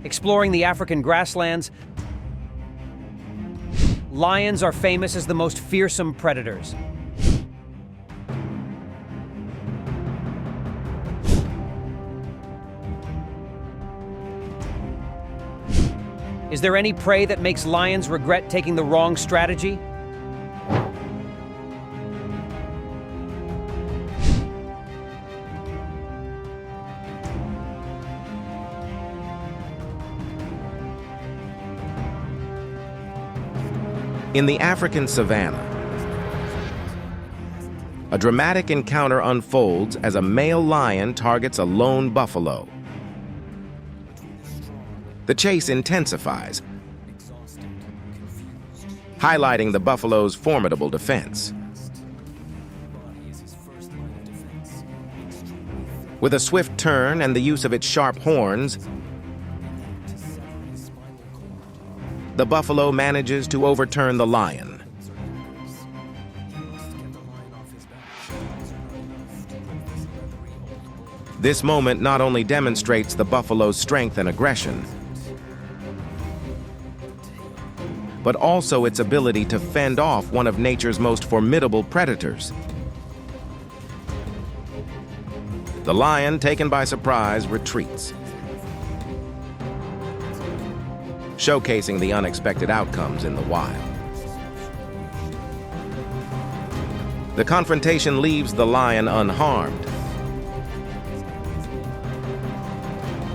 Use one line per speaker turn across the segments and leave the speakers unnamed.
Exploring the African grasslands, lions are famous as the most fearsome predators. Is there any prey that makes lions regret taking the wrong strategy?
In the African savanna, a dramatic encounter unfolds as a male lion targets a lone buffalo. The chase intensifies, highlighting the buffalo's formidable defense. With a swift turn and the use of its sharp horns, the buffalo manages to overturn the lion. This moment not only demonstrates the buffalo's strength and aggression, but also its ability to fend off one of nature's most formidable predators. The lion, taken by surprise, retreats, showcasing the unexpected outcomes in the wild. The confrontation leaves the lion unharmed,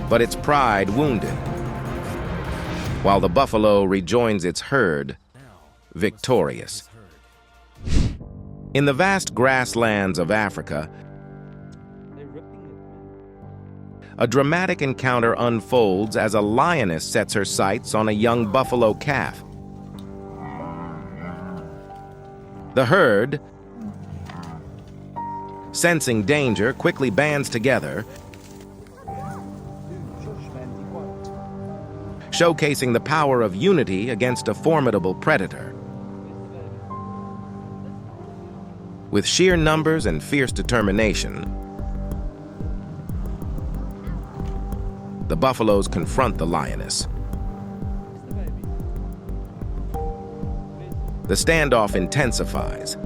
but its pride wounded, while the buffalo rejoins its herd, victorious. In the vast grasslands of Africa, a dramatic encounter unfolds as a lioness sets her sights on a young buffalo calf. The herd, sensing danger, quickly bands together, showcasing the power of unity against a formidable predator. With sheer numbers and fierce determination, the buffaloes confront the lioness. The standoff intensifies,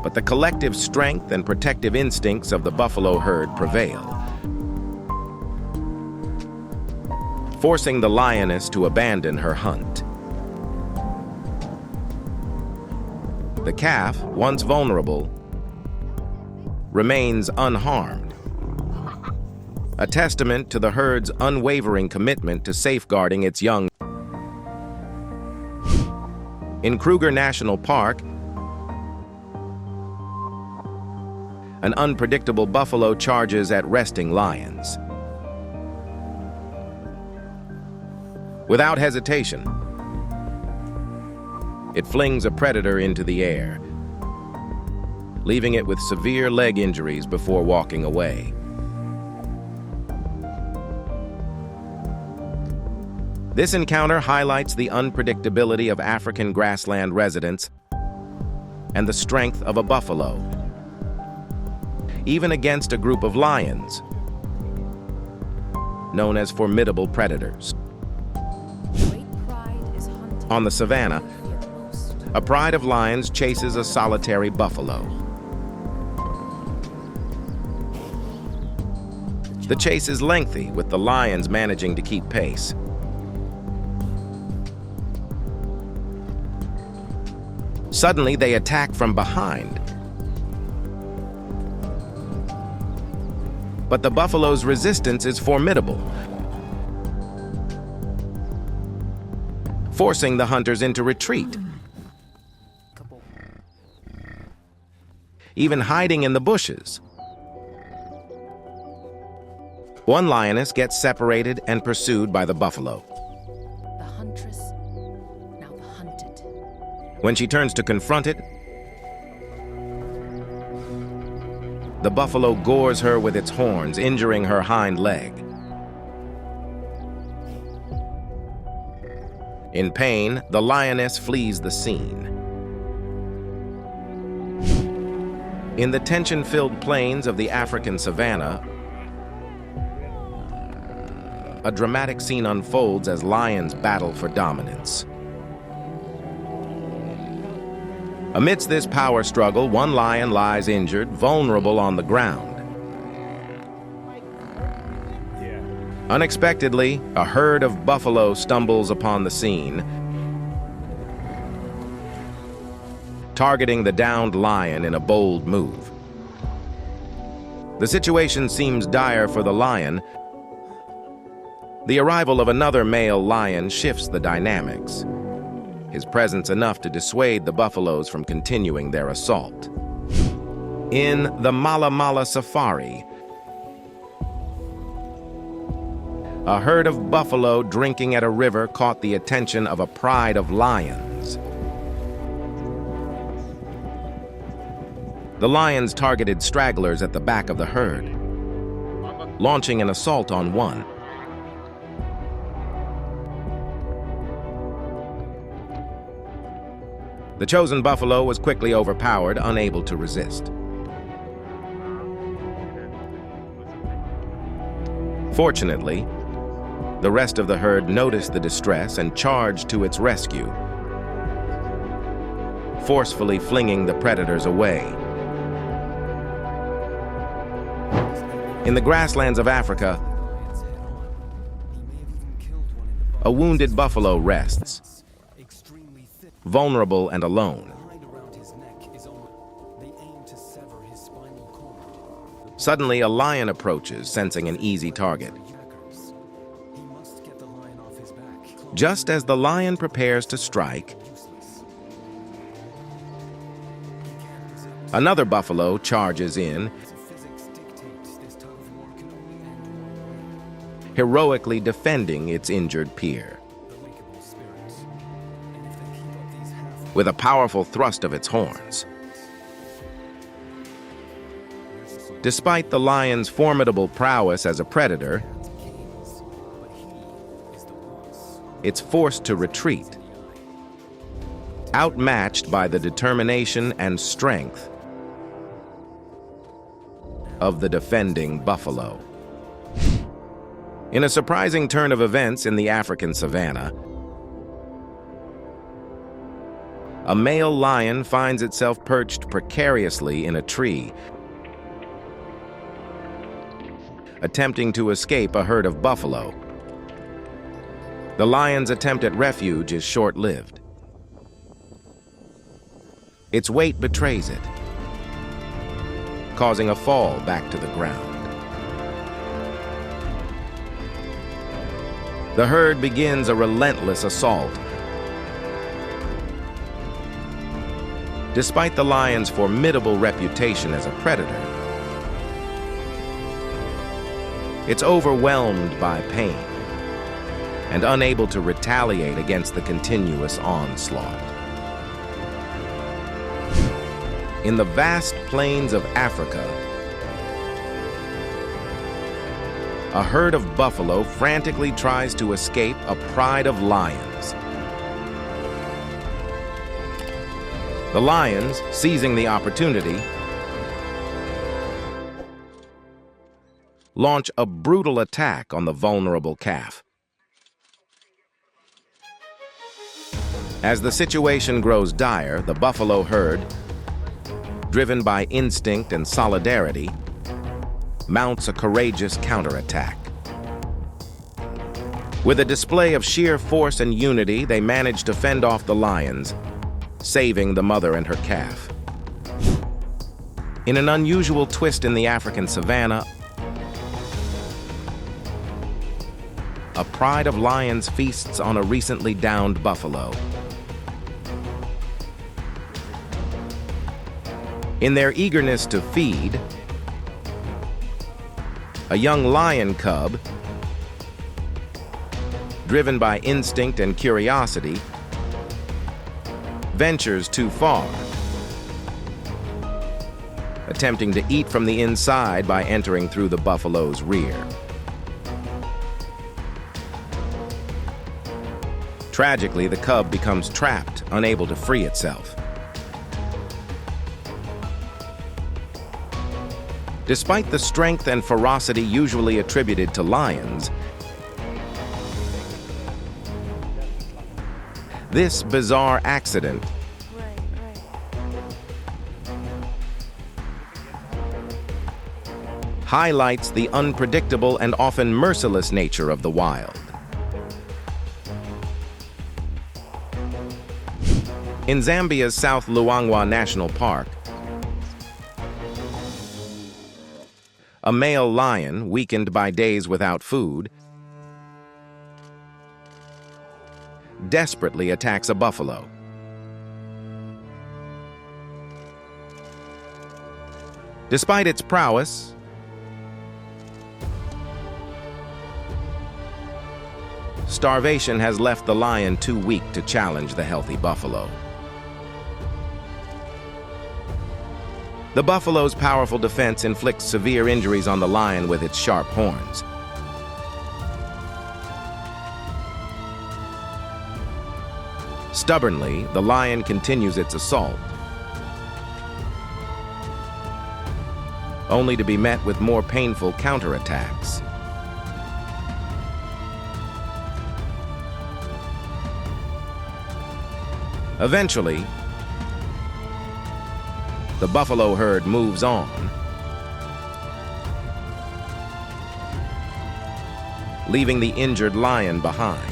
but the collective strength and protective instincts of the buffalo herd prevail, forcing the lioness to abandon her hunt. The calf, once vulnerable, remains unharmed, a testament to the herd's unwavering commitment to safeguarding its young. In Kruger National Park, an unpredictable buffalo charges at resting lions. Without hesitation, it flings a predator into the air, leaving it with severe leg injuries before walking away. This encounter highlights the unpredictability of African grassland residents and the strength of a buffalo, even against a group of lions, known as formidable predators. On the savanna, a pride of lions chases a solitary buffalo. The chase is lengthy, with the lions managing to keep pace. Suddenly, they attack from behind. But the buffalo's resistance is formidable, forcing the hunters into retreat. Even hiding in the bushes. One lioness gets separated and pursued by the buffalo.
The huntress, now the hunted.
When she turns to confront it, the buffalo gores her with its horns, injuring her hind leg. In pain, the lioness flees the scene. In the tension-filled plains of the African savanna, a dramatic scene unfolds as lions battle for dominance. Amidst this power struggle, one lion lies injured, vulnerable on the ground. Unexpectedly, a herd of buffalo stumbles upon the scene, targeting the downed lion in a bold move. The situation seems dire for the lion. The arrival of another male lion shifts the dynamics, his presence enough to dissuade the buffaloes from continuing their assault. In the Mala Mala Safari, a herd of buffalo drinking at a river caught the attention of a pride of lions. The lions targeted stragglers at the back of the herd, launching an assault on one. The chosen buffalo was quickly overpowered, unable to resist. Fortunately, the rest of the herd noticed the distress and charged to its rescue, forcefully flinging the predators away. In the grasslands of Africa, a wounded buffalo rests, vulnerable and alone. Suddenly, a lion approaches, sensing an easy target. Just as the lion prepares to strike, another buffalo charges in, heroically defending its injured peer. With a powerful thrust of its horns. Despite the lion's formidable prowess as a predator, it's forced to retreat, outmatched by the determination and strength of the defending buffalo. In a surprising turn of events in the African savanna, a male lion finds itself perched precariously in a tree, attempting to escape a herd of buffalo. The lion's attempt at refuge is short-lived. Its weight betrays it, causing a fall back to the ground. The herd begins a relentless assault. Despite the lion's formidable reputation as a predator, it's overwhelmed by pain and unable to retaliate against the continuous onslaught. In the vast plains of Africa, a herd of buffalo frantically tries to escape a pride of lions. The lions, seizing the opportunity, launch a brutal attack on the vulnerable calf. As the situation grows dire, the buffalo herd, driven by instinct and solidarity, mounts a courageous counterattack. With a display of sheer force and unity, they manage to fend off the lions, saving the mother and her calf. In an unusual twist in the African savanna, a pride of lions feasts on a recently downed buffalo. In their eagerness to feed, a young lion cub, driven by instinct and curiosity, ventures too far, attempting to eat from the inside by entering through the buffalo's rear. Tragically, the cub becomes trapped, unable to free itself. Despite the strength and ferocity usually attributed to lions, This bizarre accident highlights the unpredictable and often merciless nature of the wild. In Zambia's South Luangwa National Park, a male lion, weakened by days without food, desperately attacks a buffalo. Despite its prowess, starvation has left the lion too weak to challenge the healthy buffalo. The buffalo's powerful defense inflicts severe injuries on the lion with its sharp horns. Stubbornly, the lion continues its assault, only to be met with more painful counterattacks. Eventually, the buffalo herd moves on, leaving the injured lion behind.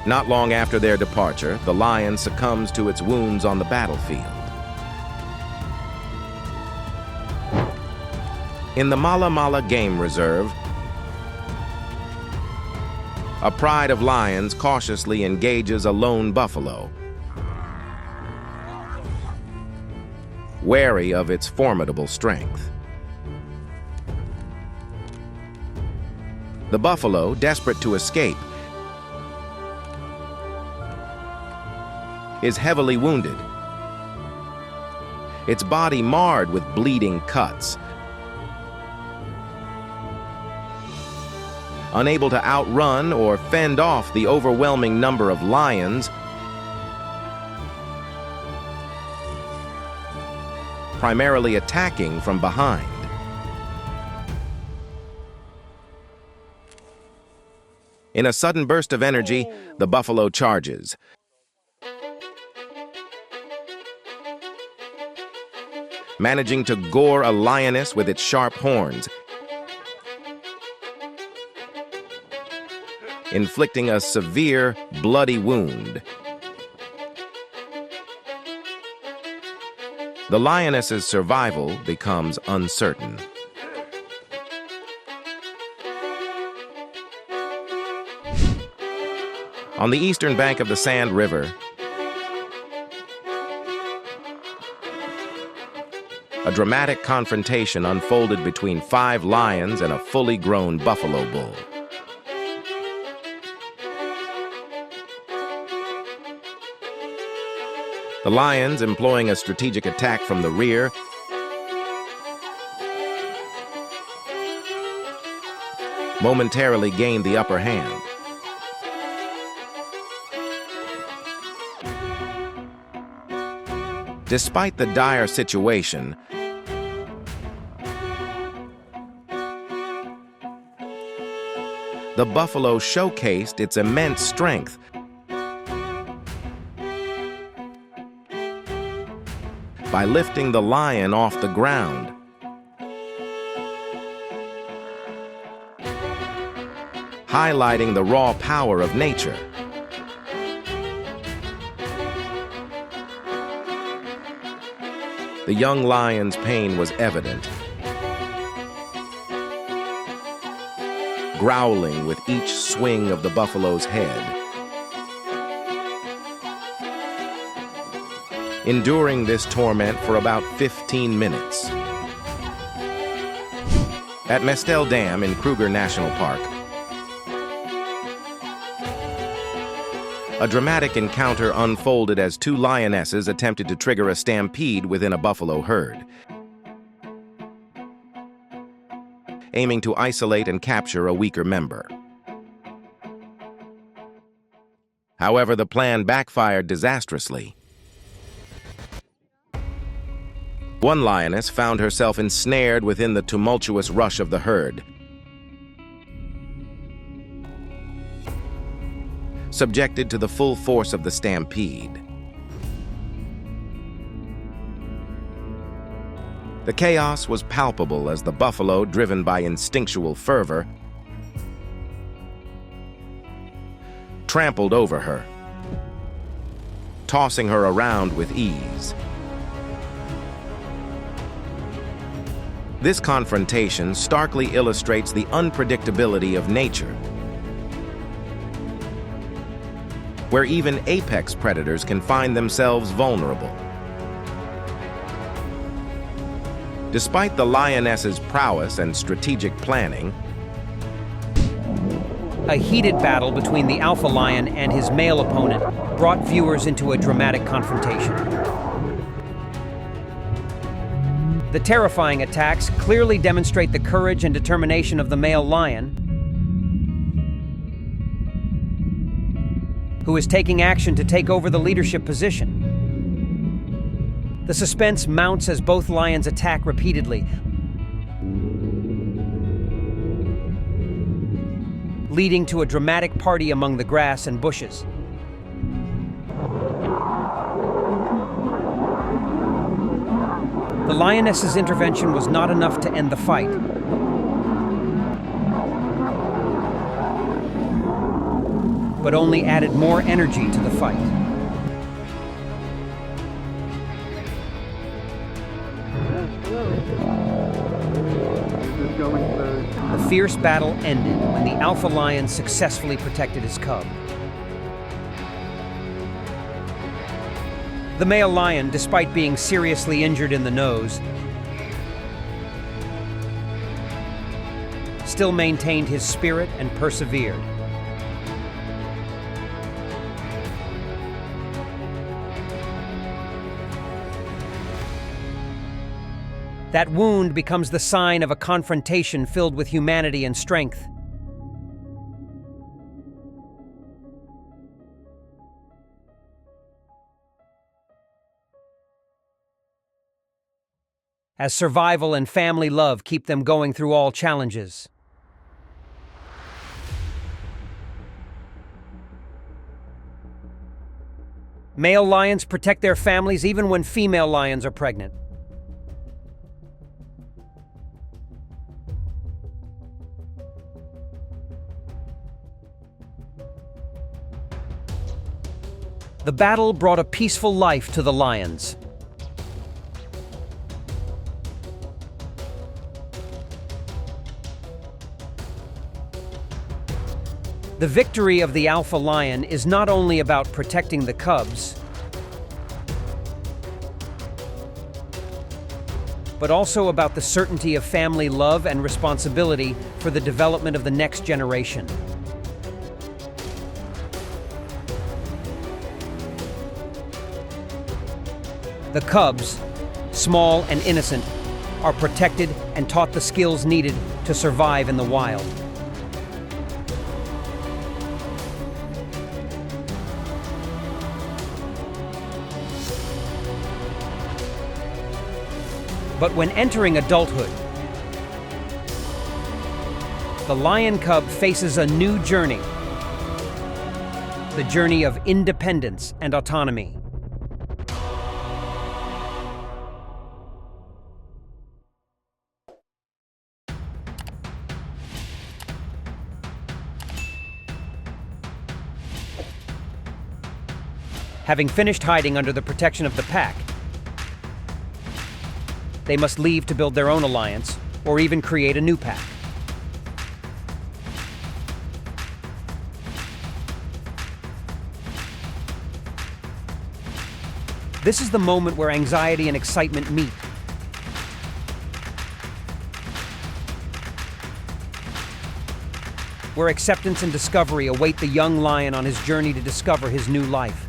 Not long after their departure, the lion succumbs to its wounds on the battlefield. In the Mala Mala Game Reserve, a pride of lions cautiously engages a lone buffalo, wary of its formidable strength. The buffalo, desperate to escape, is heavily wounded, its body marred with bleeding cuts. Unable to outrun or fend off the overwhelming number of lions, primarily attacking from behind. In a sudden burst of energy, the buffalo charges. Managing to gore a lioness with its sharp horns, inflicting a severe, bloody wound. The lioness's survival becomes uncertain. On the eastern bank of the Sand River, a dramatic confrontation unfolded between 5 lions and a fully grown buffalo bull. The lions, employing a strategic attack from the rear, momentarily gained the upper hand. Despite the dire situation, the buffalo showcased its immense strength, by lifting the lion off the ground. Highlighting the raw power of nature. The young lion's pain was evident, growling with each swing of the buffalo's head. Enduring this torment for about 15 minutes. At Mestel Dam in Kruger National Park, a dramatic encounter unfolded as 2 lionesses attempted to trigger a stampede within a buffalo herd, aiming to isolate and capture a weaker member. However, the plan backfired disastrously. One lioness found herself ensnared within the tumultuous rush of the herd. subjected to the full force of the stampede. The chaos was palpable as the buffalo, driven by instinctual fervor, trampled over her, tossing her around with ease. This confrontation starkly illustrates the unpredictability of nature, where even apex predators can find themselves vulnerable. Despite the lioness's prowess and strategic planning,
A heated battle between the alpha lion and his male opponent brought viewers into a dramatic confrontation. The terrifying attacks clearly demonstrate the courage and determination of the male lion, who is taking action to take over the leadership position. The suspense mounts as both lions attack repeatedly, leading to a dramatic party among the grass and bushes. The lioness's intervention was not enough to end the fight. But only added more energy to the fight. The fierce battle ended when the alpha lion successfully protected his cub. The male lion, despite being seriously injured in the nose, still maintained his spirit and persevered. That wound becomes the sign of a confrontation filled with humanity and strength. As survival and family love keep them going through all challenges. Male lions protect their families even when female lions are pregnant. The battle brought a peaceful life to the lions. The victory of the alpha lion is not only about protecting the cubs, but also about the certainty of family love and responsibility for the development of the next generation. The cubs, small and innocent, are protected and taught the skills needed to survive in the wild. But when entering adulthood, the lion cub faces a new journey, the journey of independence and autonomy. Having finished hiding under the protection of the pack, they must leave to build their own alliance, or even create a new pack. This is the moment where anxiety and excitement meet. Where acceptance and discovery await the young lion on his journey to discover his new life.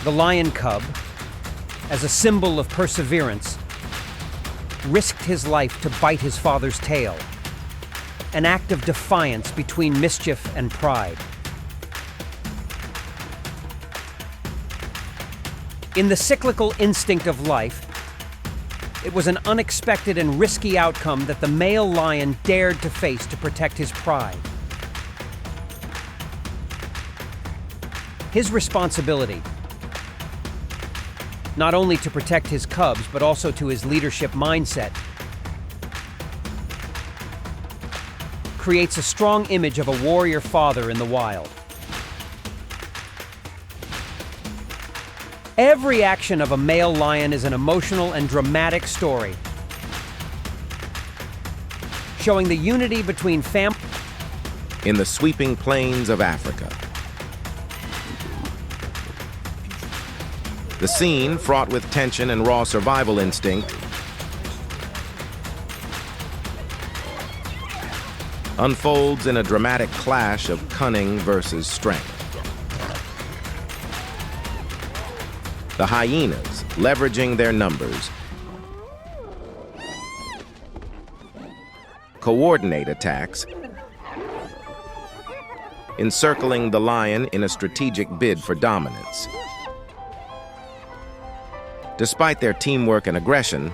The lion cub, as a symbol of perseverance, risked his life to bite his father's tail, an act of defiance between mischief and pride. In the cyclical instinct of life, it was an unexpected and risky outcome that the male lion dared to face to protect his pride. His responsibility, not only to protect his cubs, but also to his leadership mindset, creates a strong image of a warrior father in the wild. Every action of a male lion is an emotional and dramatic story, showing the unity between family.
In the sweeping plains of Africa, the scene, fraught with tension and raw survival instinct, unfolds in a dramatic clash of cunning versus strength. The hyenas, leveraging their numbers, coordinate attacks, encircling the lion in a strategic bid for dominance. Despite their teamwork and aggression,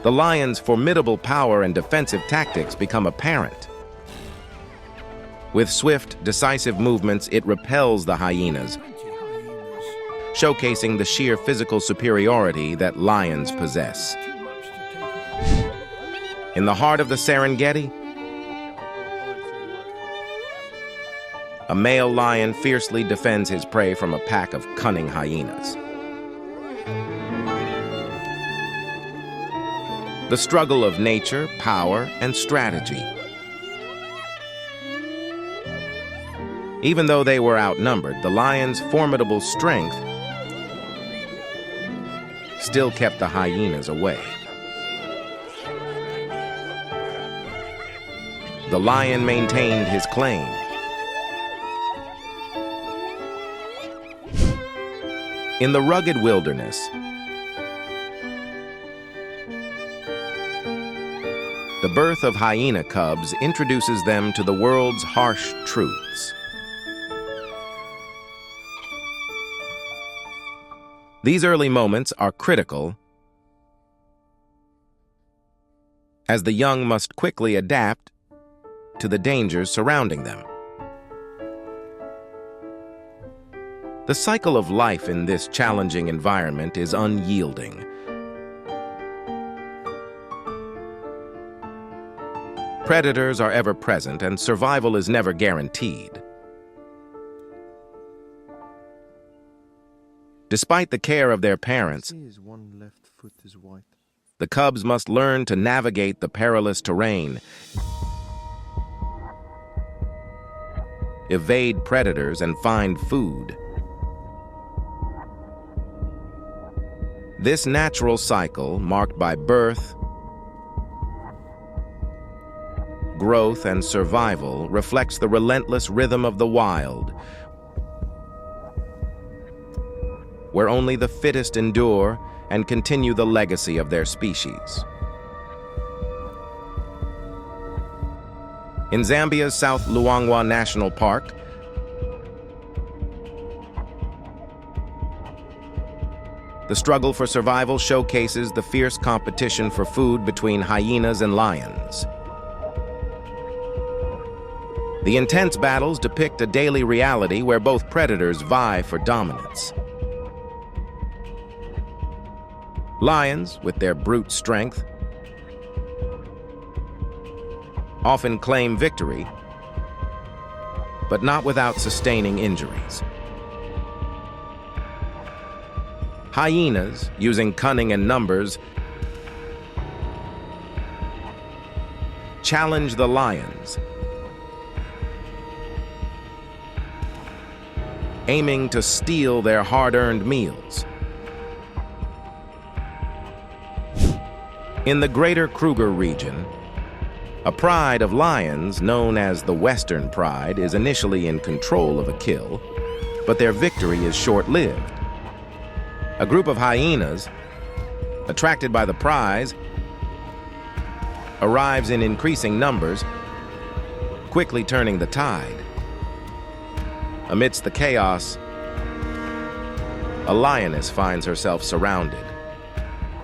the lion's formidable power and defensive tactics become apparent. With swift, decisive movements, it repels the hyenas, showcasing the sheer physical superiority that lions possess. In the heart of the Serengeti, a male lion fiercely defends his prey from a pack of cunning hyenas. The struggle of nature, power, and strategy. Even though they were outnumbered, the lion's formidable strength still kept the hyenas away. The lion maintained his claim. In the rugged wilderness, the birth of hyena cubs introduces them to the world's harsh truths. These early moments are critical, as the young must quickly adapt to the dangers surrounding them. The cycle of life in this challenging environment is unyielding. Predators are ever present, and survival is never guaranteed. Despite the care of their parents,
one left foot is white.
the cubs must learn to navigate the perilous terrain, evade predators, and find food. This natural cycle, marked by birth, growth, and survival, reflects the relentless rhythm of the wild, where only the fittest endure and continue the legacy of their species. In Zambia's South Luangwa National Park, the struggle for survival showcases the fierce competition for food between hyenas and lions. The intense battles depict a daily reality where both predators vie for dominance. Lions, with their brute strength, often claim victory, but not without sustaining injuries. Hyenas, using cunning and numbers, challenge the lions, aiming to steal their hard-earned meals. In the greater Kruger region, a pride of lions known as the Western Pride is initially in control of a kill, but their victory is short-lived. A group of hyenas, attracted by the prize, arrives in increasing numbers, quickly turning the tide. Amidst the chaos, a lioness finds herself surrounded,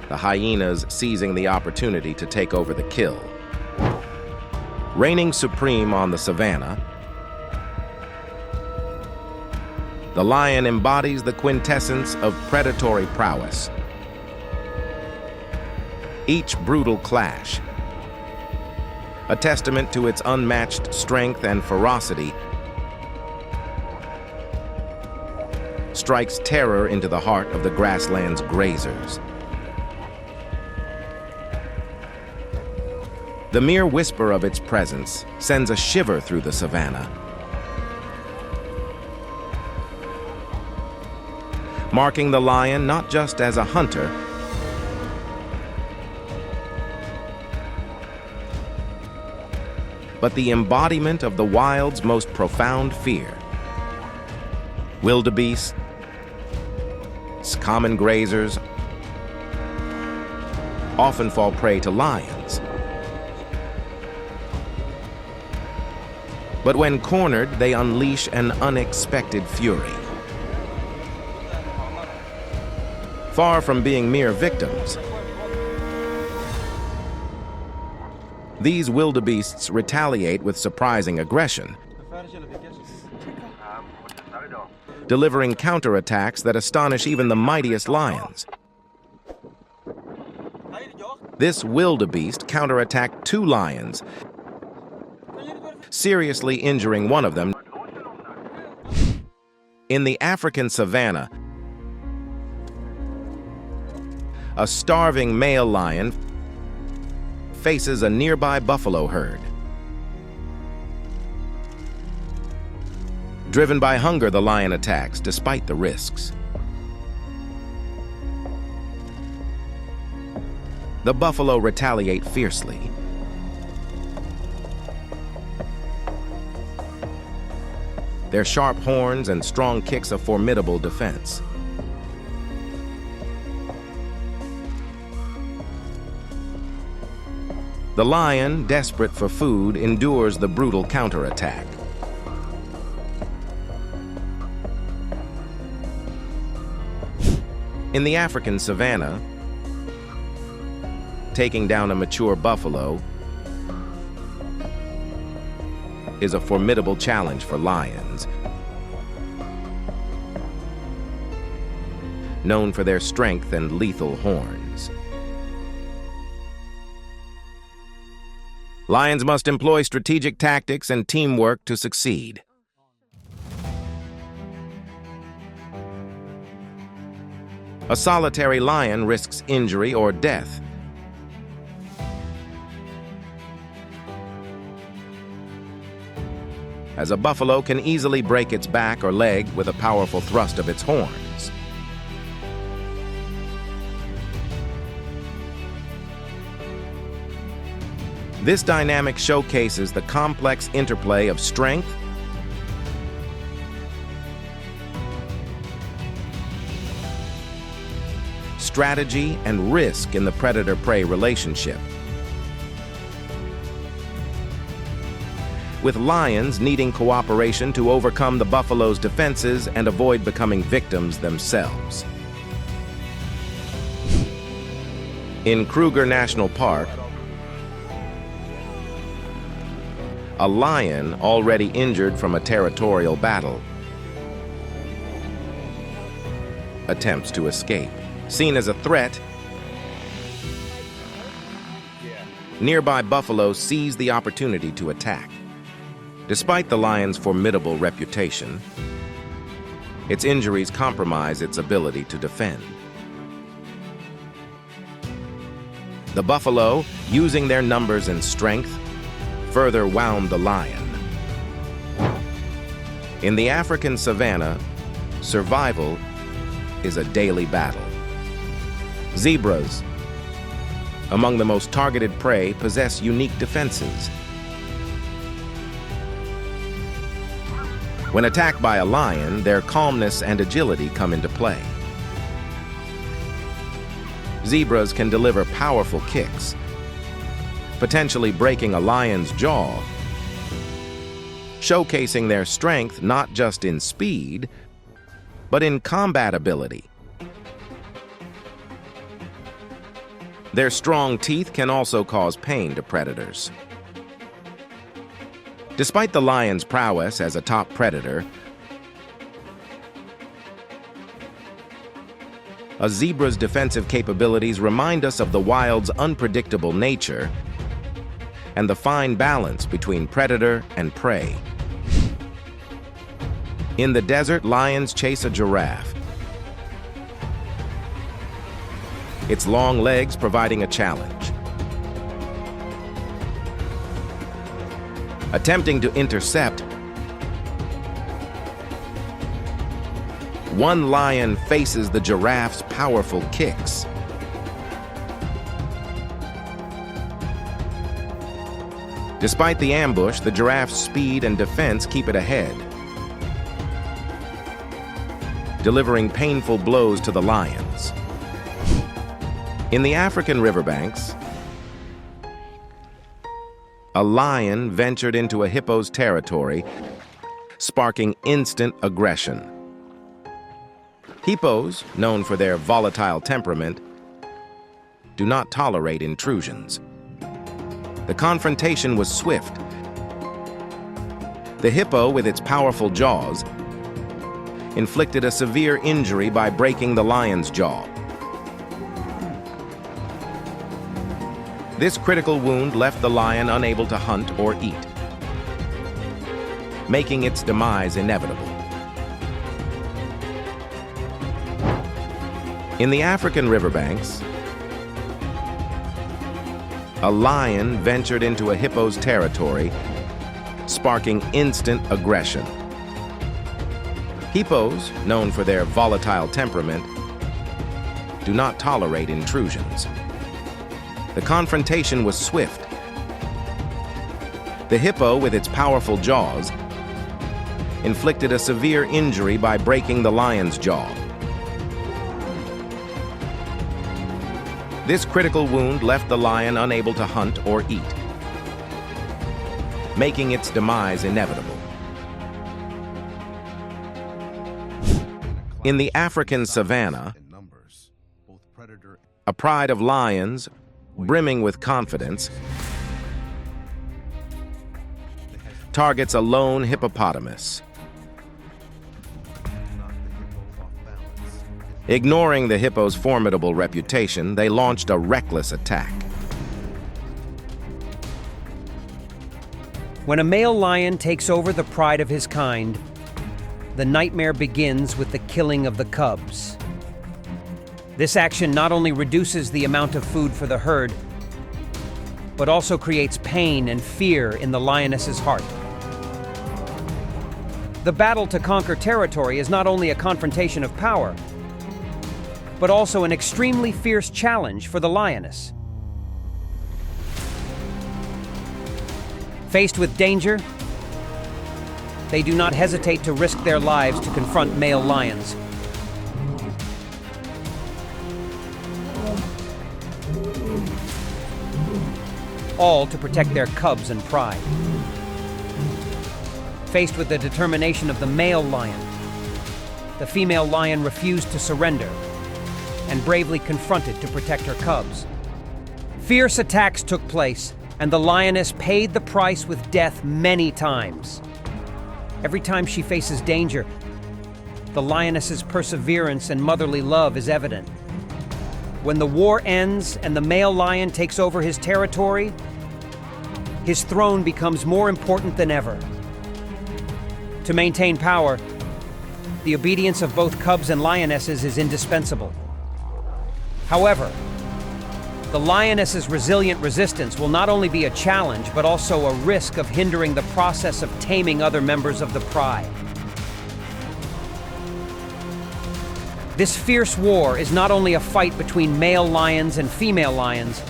the hyenas seizing the opportunity to take over the kill. Reigning supreme on the savanna, the lion embodies the quintessence of predatory prowess. Each brutal clash, a testament to its unmatched strength and ferocity, strikes terror into the heart of the grassland's grazers. The mere whisper of its presence sends a shiver through the savanna, marking the lion not just as a hunter, but the embodiment of the wild's most profound fear. Wildebeests, common grazers, often fall prey to lions. But when cornered, they unleash an unexpected fury. Far from being mere victims, these wildebeests retaliate with surprising aggression, delivering counterattacks that astonish even the mightiest lions. This wildebeest counterattacked 2 lions, seriously injuring one of them. In the African savanna, a starving male lion faces a nearby buffalo herd. Driven by hunger, the lion attacks, despite the risks. The buffalo retaliate fiercely. Their sharp horns and strong kicks a formidable defense. The lion, desperate for food, endures the brutal counterattack. In the African savanna, taking down a mature buffalo is a formidable challenge for lions, known for their strength and lethal horns. Lions must employ strategic tactics and teamwork to succeed. A solitary lion risks injury or death. As a buffalo can easily break its back or leg with a powerful thrust of its horns. This dynamic showcases the complex interplay of strength, strategy, and risk in the predator-prey relationship. With lions needing cooperation to overcome the buffalo's defenses and avoid becoming victims themselves. In Kruger National Park, a lion already injured from a territorial battle attempts to escape. Seen as a threat, nearby buffaloes seize the opportunity to attack. Despite the lion's formidable reputation, its injuries compromise its ability to defend. The buffalo, using their numbers and strength, further wound the lion. In the African savanna, survival is a daily battle. Zebras, among the most targeted prey, possess unique defenses. When attacked by a lion, their calmness and agility come into play. Zebras can deliver powerful kicks, potentially breaking a lion's jaw, showcasing their strength not just in speed, but in combat ability. Their strong teeth can also cause pain to predators. Despite the lion's prowess as a top predator, a zebra's defensive capabilities remind us of the wild's unpredictable nature and the fine balance between predator and prey. In the desert, lions chase a giraffe, its long legs providing a challenge. Attempting to intercept, one lion faces the giraffe's powerful kicks. Despite the ambush, the giraffe's speed and defense keep it ahead, delivering painful blows to the lions. In the African riverbanks, a lion ventured into a hippo's territory, sparking instant aggression. Hippos, known for their volatile temperament, do not tolerate intrusions. The confrontation was swift. The hippo, with its powerful jaws, inflicted a severe injury by breaking the lion's jaw. This critical wound left the lion unable to hunt or eat, making its demise inevitable. In the African riverbanks, a lion ventured into a hippo's territory, sparking instant aggression. Hippos, known for their volatile temperament, do not tolerate intrusions. The confrontation was swift. The hippo, with its powerful jaws, inflicted a severe injury by breaking the lion's jaw. This critical wound left the lion unable to hunt or eat, making its demise inevitable. In the African savanna, a pride of lions, brimming with confidence, targets a lone hippopotamus. Ignoring the hippo's formidable reputation, they launched a reckless attack.
When a male lion takes over the pride of his kind, the nightmare begins with the killing of the cubs. This action not only reduces the amount of food for the herd, but also creates pain and fear in the lioness's heart. The battle to conquer territory is not only a confrontation of power, but also an extremely fierce challenge for the lioness. Faced with danger, they do not hesitate to risk their lives to confront male lions. All to protect their cubs and pride. Faced with the determination of the male lion, the female lion refused to surrender and bravely confronted to protect her cubs. Fierce attacks took place, and the lioness paid the price with death many times. Every time she faces danger, the lioness's perseverance and motherly love is evident. When the war ends and the male lion takes over his territory, his throne becomes more important than ever. To maintain power, the obedience of both cubs and lionesses is indispensable. However, the lioness's resilient resistance will not only be a challenge, but also a risk of hindering the process of taming other members of the pride. This fierce war is not only a fight between male lions and female lions,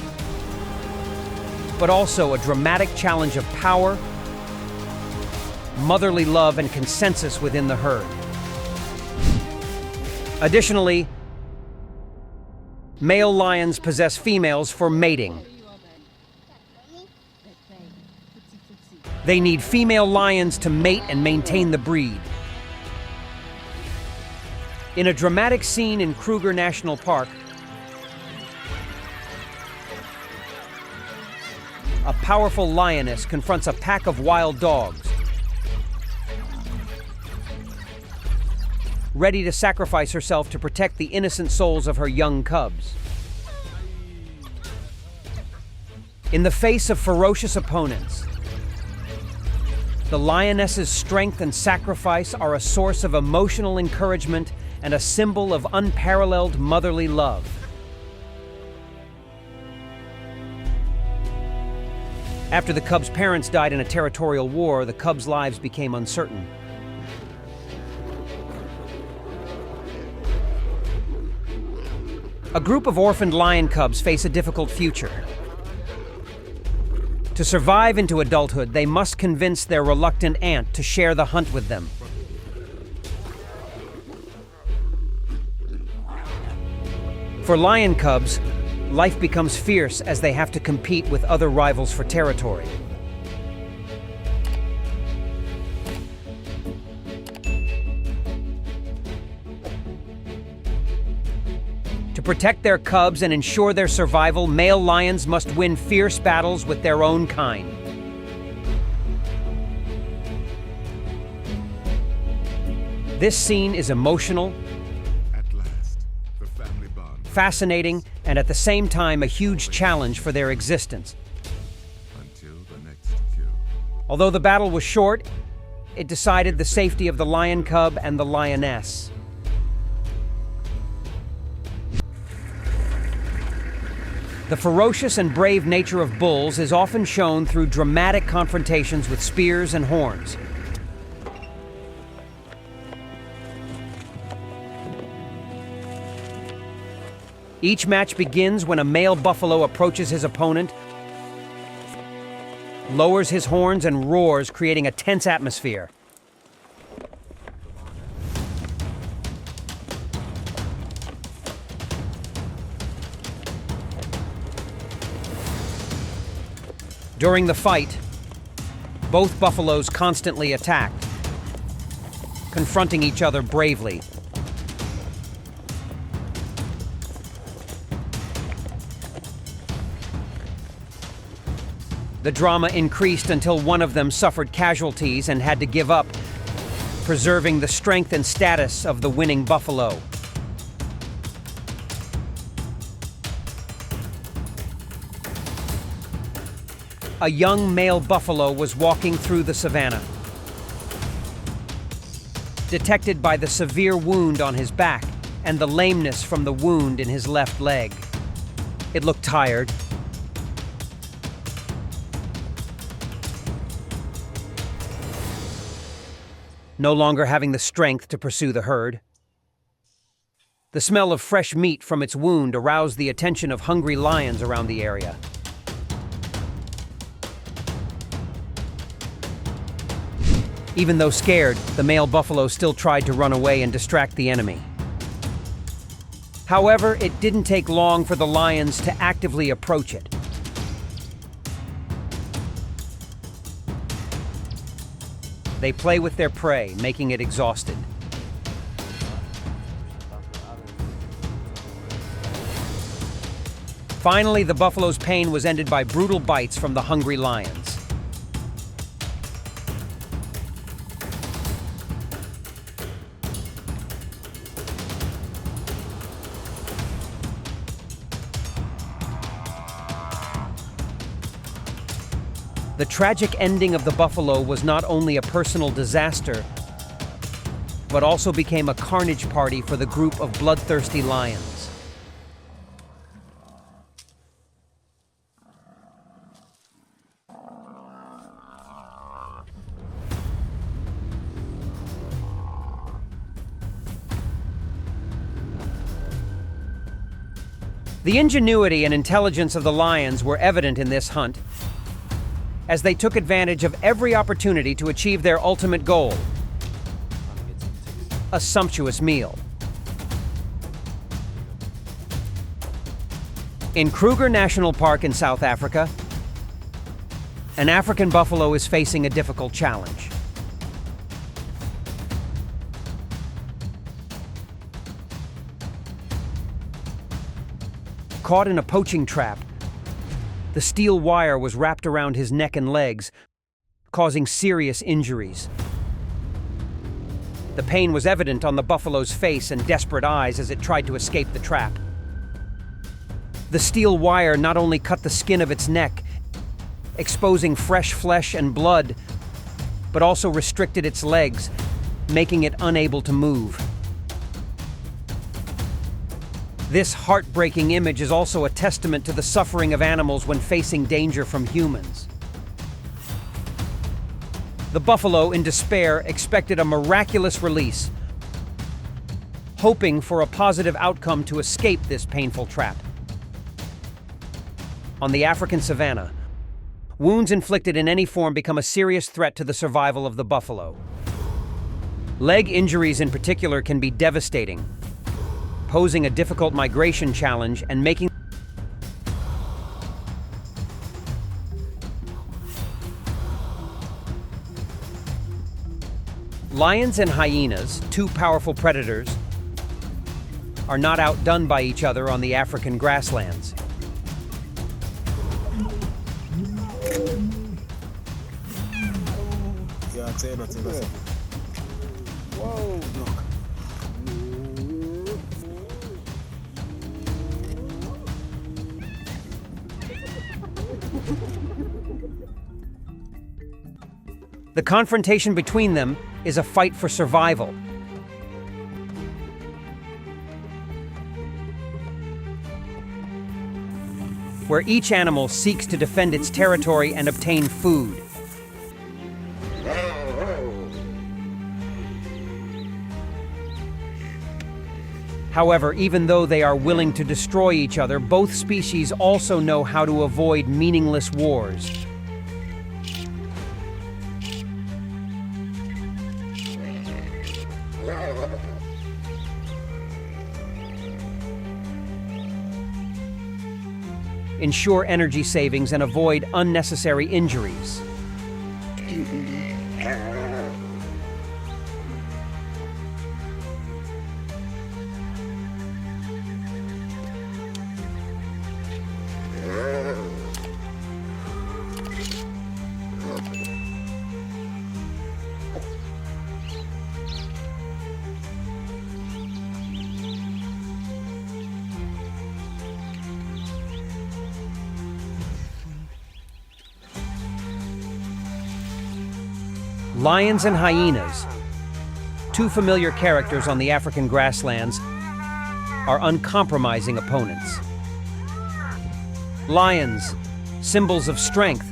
but also a dramatic challenge of power, motherly love, and consensus within the herd. Additionally, male lions possess females for mating. They need female lions to mate and maintain the breed. In a dramatic scene in Kruger National Park, a powerful lioness confronts a pack of wild dogs, ready to sacrifice herself to protect the innocent souls of her young cubs. In the face of ferocious opponents, the lioness's strength and sacrifice are a source of emotional encouragement and a symbol of unparalleled motherly love. After the cubs' parents died in a territorial war, the cubs' lives became uncertain. A group of orphaned lion cubs face a difficult future. To survive into adulthood, they must convince their reluctant aunt to share the hunt with them. For lion cubs, life becomes fierce as they have to compete with other rivals for territory. To protect their cubs and ensure their survival, male lions must win fierce battles with their own kind. This scene is emotional, fascinating, and at the same time a huge challenge for their existence. Although the battle was short, it decided the safety of the lion cub and the lioness. The ferocious and brave nature of bulls is often shown through dramatic confrontations with spears and horns. Each match begins when a male buffalo approaches his opponent, lowers his horns, and roars, creating a tense atmosphere. During the fight, both buffaloes constantly attacked, confronting each other bravely. The drama increased until one of them suffered casualties and had to give up, preserving the strength and status of the winning buffalo. A young male buffalo was walking through the savannah, detected by the severe wound on his back and the lameness from the wound in his left leg. It looked tired. No longer having the strength to pursue the herd. The smell of fresh meat from its wound aroused the attention of hungry lions around the area. Even though scared, the male buffalo still tried to run away and distract the enemy. However, it didn't take long for the lions to actively approach it. They play with their prey, making it exhausted. Finally, the buffalo's pain was ended by brutal bites from the hungry lions. The tragic ending of the buffalo was not only a personal disaster, but also became a carnage party for the group of bloodthirsty lions. The ingenuity and intelligence of the lions were evident in this hunt, as they took advantage of every opportunity to achieve their ultimate goal: a sumptuous meal. In Kruger National Park in South Africa, an African buffalo is facing a difficult challenge. Caught in a poaching trap, the steel wire was wrapped around his neck and legs, causing serious injuries. The pain was evident on the buffalo's face and desperate eyes as it tried to escape the trap. The steel wire not only cut the skin of its neck, exposing fresh flesh and blood, but also restricted its legs, making it unable to move. This heartbreaking image is also a testament to the suffering of animals when facing danger from humans. The buffalo, in despair, expected a miraculous release, hoping for a positive outcome to escape this painful trap. On the African savanna, wounds inflicted in any form become a serious threat to the survival of the buffalo. Leg injuries in particular can be devastating, posing a difficult migration challenge and making lions and hyenas, two powerful predators, are not outdone by each other on the African grasslands.
Whoa, look.
The confrontation between them is a fight for survival. Where each animal seeks to defend its territory and obtain food. However, even though they are willing to destroy each other, both species also know how to avoid meaningless wars. Ensure energy savings and avoid unnecessary injuries. Lions and hyenas, two familiar characters on the African grasslands, are uncompromising opponents. Lions, symbols of strength,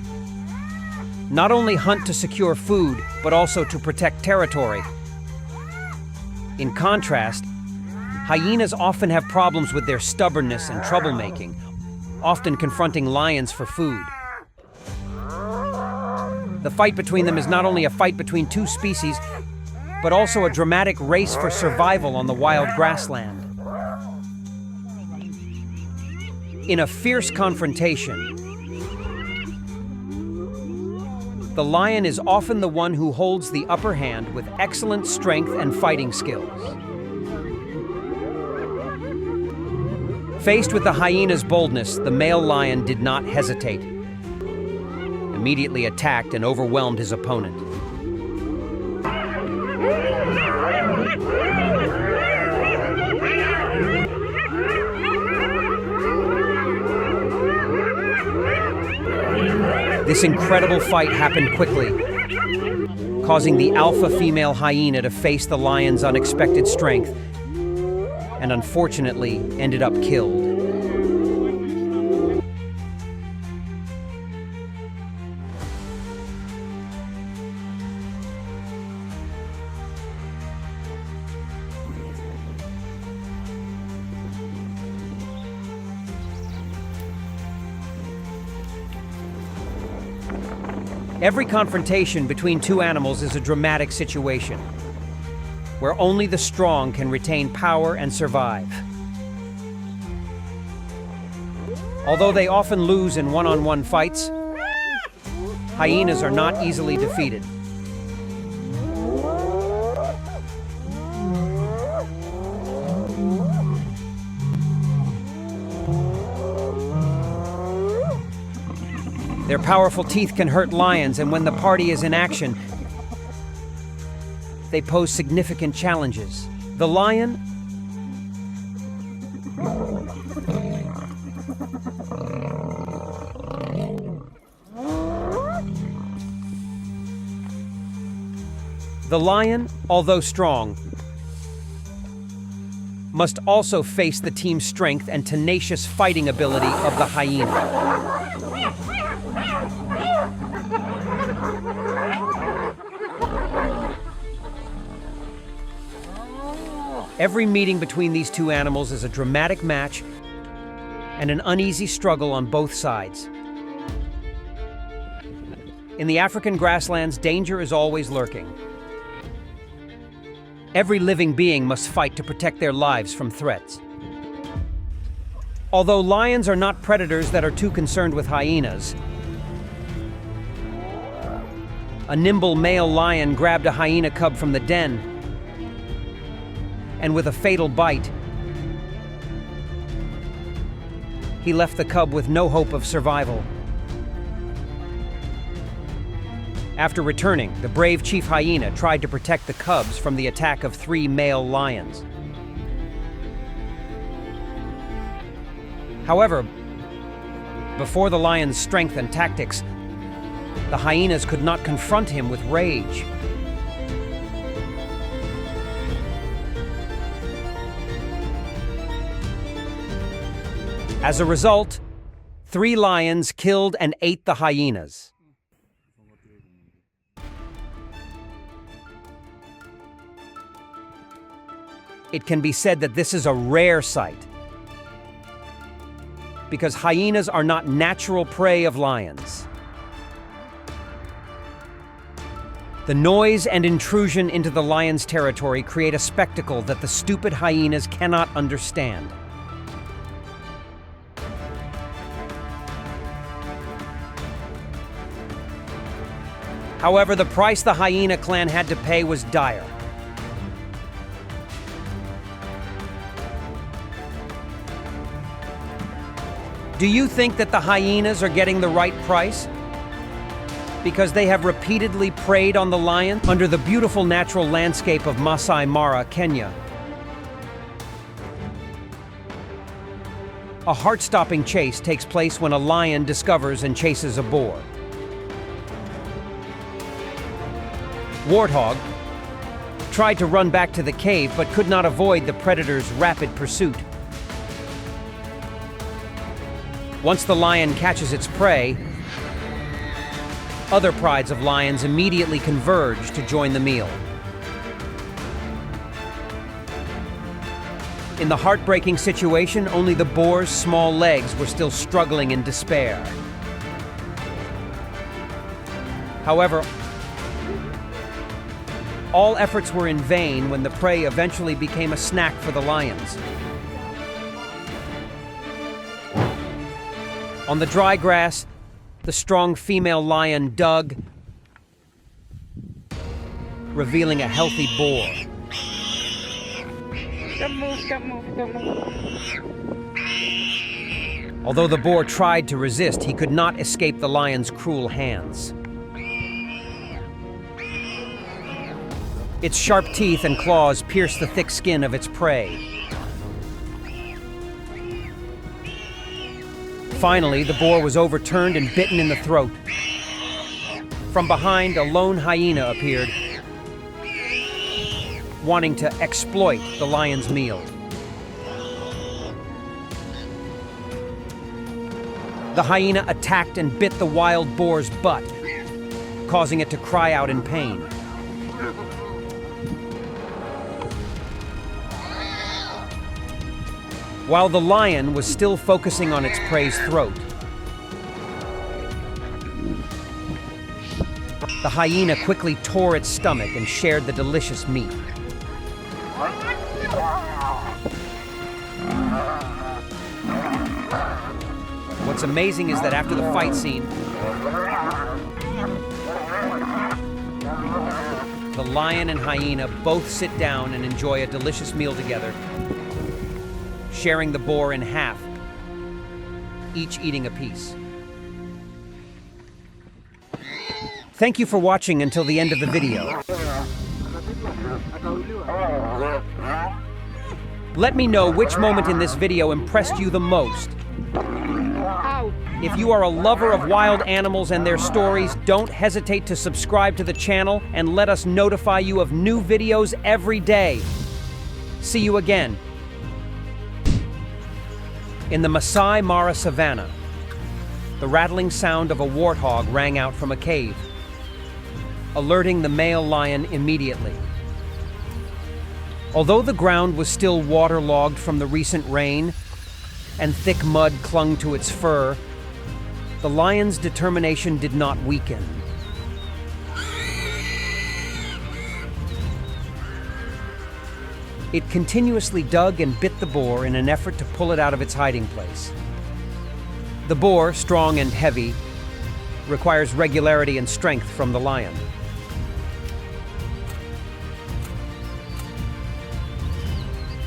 not only hunt to secure food, but also to protect territory. In contrast, hyenas often have problems with their stubbornness and troublemaking, often confronting lions for food. The fight between them is not only a fight between two species, but also a dramatic race for survival on the wild grassland. In a fierce confrontation, the lion is often the one who holds the upper hand with excellent strength and fighting skills. Faced with the hyena's boldness, the male lion did not hesitate. Immediately attacked and overwhelmed his opponent. This incredible fight happened quickly, causing the alpha female hyena to face the lion's unexpected strength, and unfortunately ended up killed. Every confrontation between two animals is a dramatic situation, where only the strong can retain power and survive. Although they often lose in one-on-one fights, hyenas are not easily defeated. Their powerful teeth can hurt lions, and when the party is in action, they pose significant challenges. The lion although strong, must also face the team's strength and tenacious fighting ability of the hyena. Every meeting between these two animals is a dramatic match and an uneasy struggle on both sides. In the African grasslands, danger is always lurking. Every living being must fight to protect their lives from threats. Although lions are not predators that are too concerned with hyenas, a nimble male lion grabbed a hyena cub from the den, and with a fatal bite, he left the cub with no hope of survival. After returning, the brave chief hyena tried to protect the cubs from the attack of 3 male lions. However, before the lion's strength and tactics, the hyenas could not confront him with rage. As a result, 3 lions killed and ate the hyenas. It can be said that this is a rare sight, because hyenas are not natural prey of lions. The noise and intrusion into the lion's territory create a spectacle that the stupid hyenas cannot understand. However, the price the hyena clan had to pay was dire. Do you think that the hyenas are getting the right price? Because they have repeatedly preyed on the lion under the beautiful natural landscape of Masai Mara, Kenya. A heart-stopping chase takes place when a lion discovers and chases a boar. Warthog tried to run back to the cave but could not avoid the predator's rapid pursuit. Once the lion catches its prey, other prides of lions immediately converge to join the meal. In the heartbreaking situation, only the boar's small legs were still struggling in despair. However, all efforts were in vain when the prey eventually became a snack for the lions. On the dry grass, the strong female lion dug, revealing a healthy boar.
Don't move.
Although the boar tried to resist, he could not escape the lion's cruel hands. Its sharp teeth and claws pierced the thick skin of its prey. Finally, the boar was overturned and bitten in the throat. From behind, a lone hyena appeared, wanting to exploit the lion's meal. The hyena attacked and bit the wild boar's butt, causing it to cry out in pain. While the lion was still focusing on its prey's throat, the hyena quickly tore its stomach and shared the delicious meat. What's amazing is that after the fight scene, the lion and hyena both sit down and enjoy a delicious meal together, sharing the boar in half, each eating a piece. Thank you for watching until the end of the video. Let me know which moment in this video impressed you the most. If you are a lover of wild animals and their stories, don't hesitate to subscribe to the channel and let us notify you of new videos every day. See you again. In the Masai Mara savannah, the rattling sound of a warthog rang out from a cave, alerting the male lion immediately. Although the ground was still waterlogged from the recent rain and thick mud clung to its fur, the lion's determination did not weaken. It continuously dug and bit the boar in an effort to pull it out of its hiding place. The boar, strong and heavy, requires regularity and strength from the lion.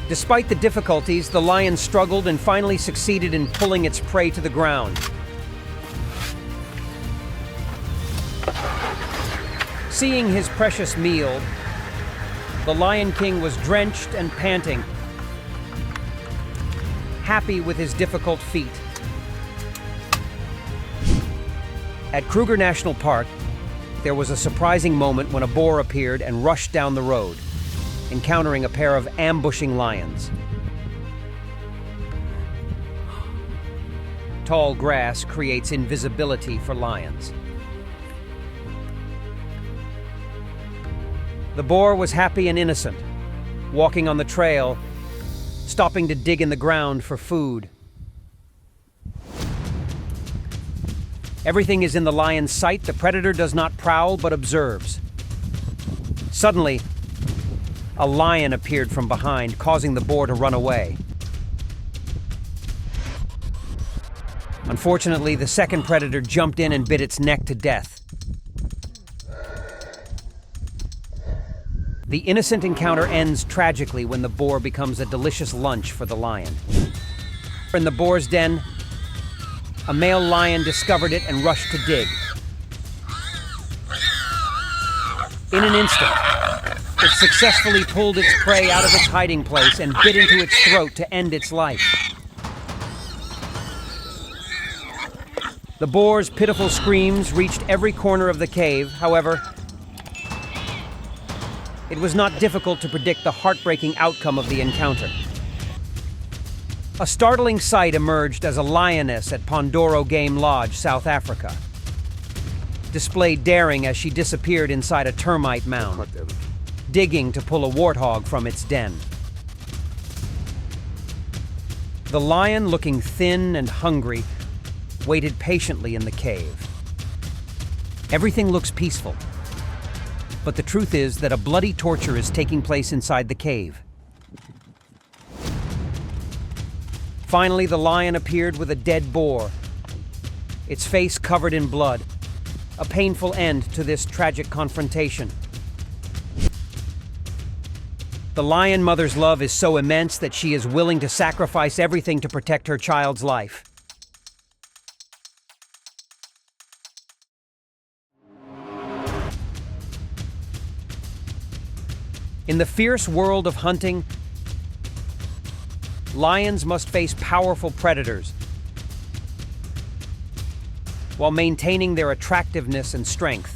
Despite the difficulties, the lion struggled and finally succeeded in pulling its prey to the ground. Seeing his precious meal, the Lion King was drenched and panting, happy with his difficult feat. At Kruger National Park, there was a surprising moment when a boar appeared and rushed down the road, encountering a pair of ambushing lions. Tall grass creates invisibility for lions. The boar was happy and innocent, walking on the trail, stopping to dig in the ground for food. Everything is in the lion's sight. The predator does not prowl, but observes. Suddenly, a lion appeared from behind, causing the boar to run away. Unfortunately, the second predator jumped in and bit its neck to death. The innocent encounter ends tragically when the boar becomes a delicious lunch for the lion. In the boar's den, a male lion discovered it and rushed to dig. In an instant, it successfully pulled its prey out of its hiding place and bit into its throat to end its life. The boar's pitiful screams reached every corner of the cave. However, it was not difficult to predict the heartbreaking outcome of the encounter. A startling sight emerged as a lioness at Pondoro Game Lodge, South Africa displayed daring as she disappeared inside a termite mound, digging to pull a warthog from its den. The lion, looking thin and hungry, waited patiently in the cave. Everything looks peaceful, but the truth is that a bloody torture is taking place inside the cave. Finally, the lion appeared with a dead boar, its face covered in blood, a painful end to this tragic confrontation. The lion mother's love is so immense that she is willing to sacrifice everything to protect her child's life. In the fierce world of hunting, lions must face powerful predators while maintaining their attractiveness and strength.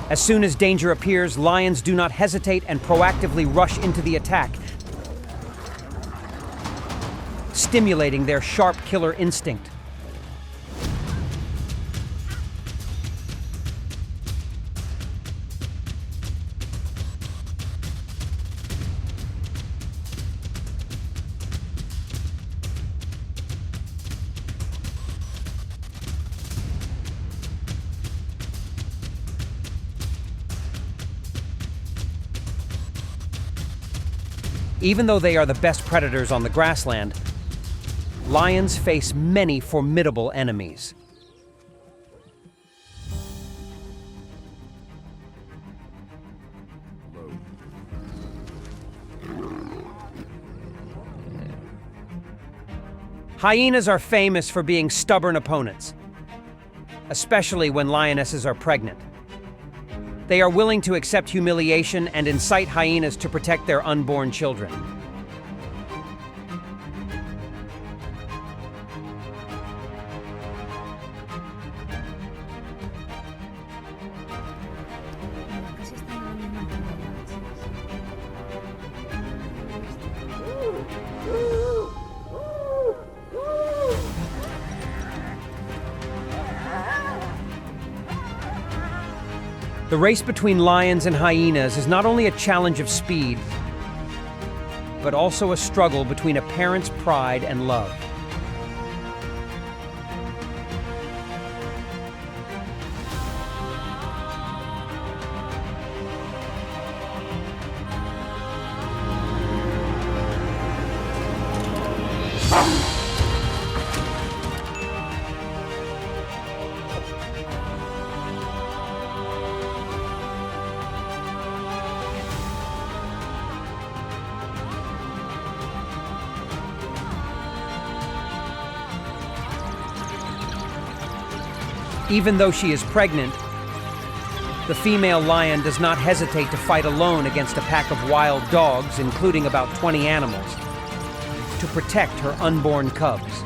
As soon as danger appears, lions do not hesitate and proactively rush into the attack, stimulating their sharp killer instinct. Even though they are the best predators on the grassland, lions face many formidable enemies. Hyenas are famous for being stubborn opponents, especially when lionesses are pregnant. They are willing to accept humiliation and incite hyenas to protect their unborn children. The race between lions and hyenas is not only a challenge of speed, but also a struggle between a parent's pride and love. Even though she is pregnant, the female lion does not hesitate to fight alone against a pack of wild dogs, including about 20 animals, to protect her unborn cubs.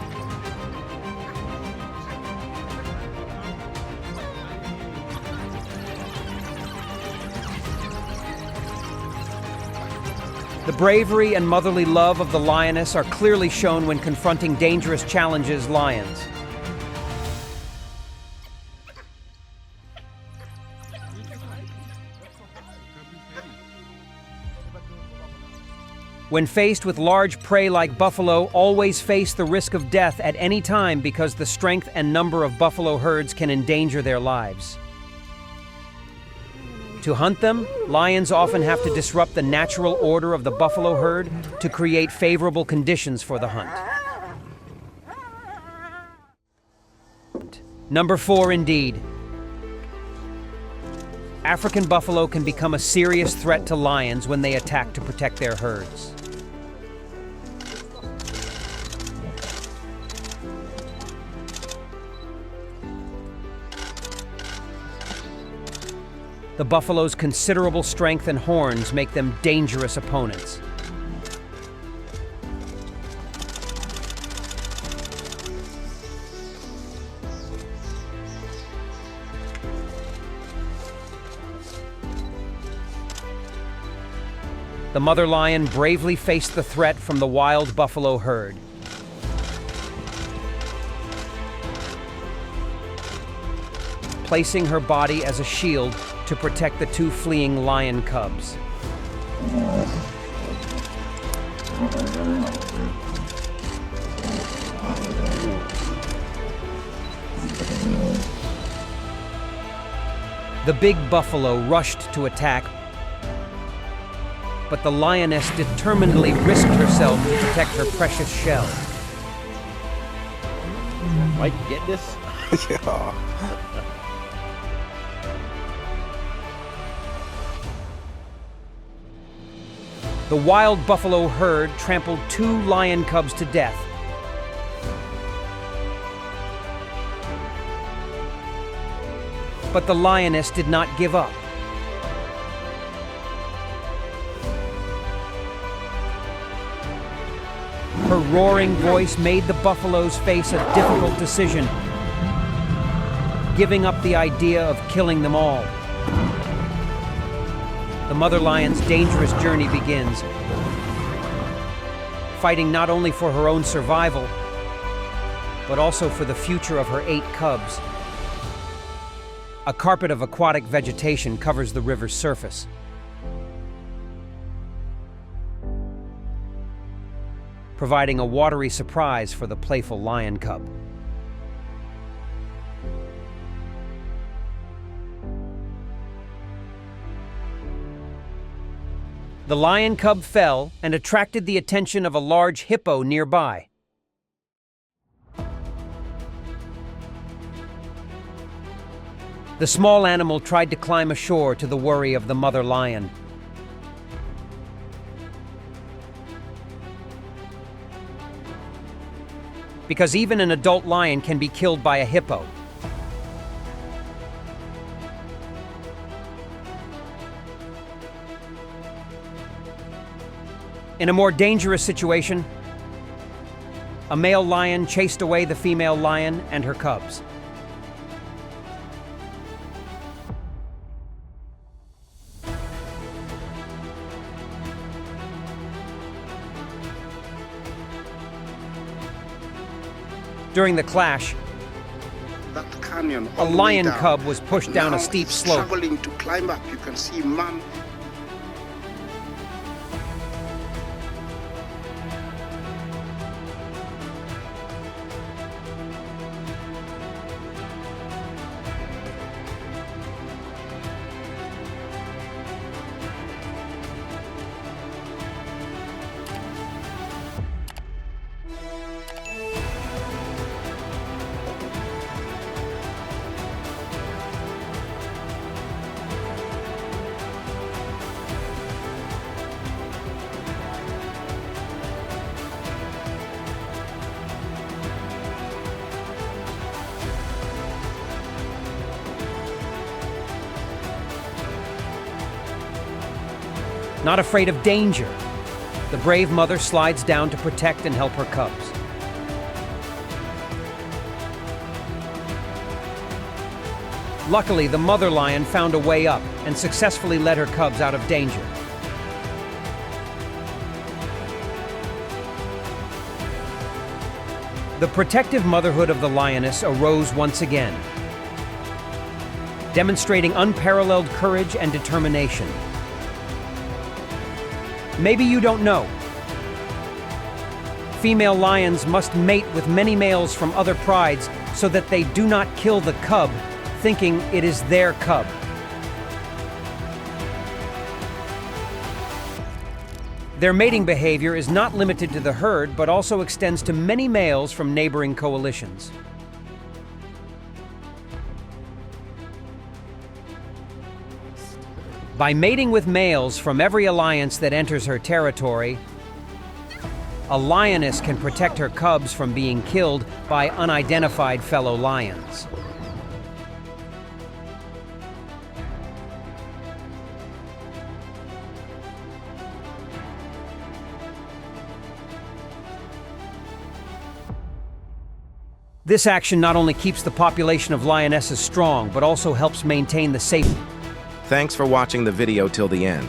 The bravery and motherly love of the lioness are clearly shown when confronting dangerous challenges lions. When faced with large prey like buffalo, always face the risk of death at any time because the strength and number of buffalo herds can endanger their lives. To hunt them, lions often have to disrupt the natural order of the buffalo herd to create favorable conditions for the hunt. Number 4 indeed. African buffalo can become a serious threat to lions when they attack to protect their herds. The buffalo's considerable strength and horns make them dangerous opponents. The mother lion bravely faced the threat from the wild buffalo herd. Placing her body as a shield to protect the 2 fleeing lion cubs. The big buffalo rushed to attack, but the lioness determinedly risked herself to protect her precious shell.
Mike, get this?
Yeah.
The wild buffalo herd trampled 2 lion cubs to death. But the lioness did not give up. Her roaring voice made the buffaloes face a difficult decision, giving up the idea of killing them all. The mother lion's dangerous journey begins, fighting not only for her own survival, but also for the future of her 8 cubs. A carpet of aquatic vegetation covers the river's surface. Providing a watery surprise for the playful lion cub. The lion cub fell and attracted the attention of a large hippo nearby. The small animal tried to climb ashore to the worry of the mother lion. because even an adult lion can be killed by a hippo. In a more dangerous situation, a male lion chased away the female lion and her cubs. During the clash,
that canyon
a
all the way
lion
down.
cub was pushed down
Now
a steep
he's
slope.
struggling to climb up. You can see man.
Not afraid of danger, the brave mother slides down to protect and help her cubs. Luckily, the mother lion found a way up and successfully led her cubs out of danger. The protective motherhood of the lioness arose once again, demonstrating unparalleled courage and determination. Maybe you don't know. Female lions must mate with many males from other prides so that they do not kill the cub, thinking it is their cub. Their mating behavior is not limited to the herd, but also extends to many males from neighboring coalitions. By mating with males from every alliance that enters her territory, a lioness can protect her cubs from being killed by unidentified fellow lions. This action not only keeps the population of lionesses strong, but also helps maintain the safety.
Thanks for watching the video till the end.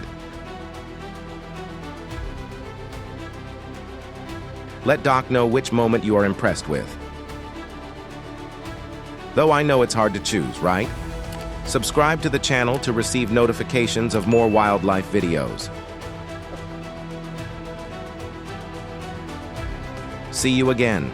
Let Doc know which moment you are impressed with. Though I know it's hard to choose, right? Subscribe to the channel to receive notifications of more wildlife videos. See you again.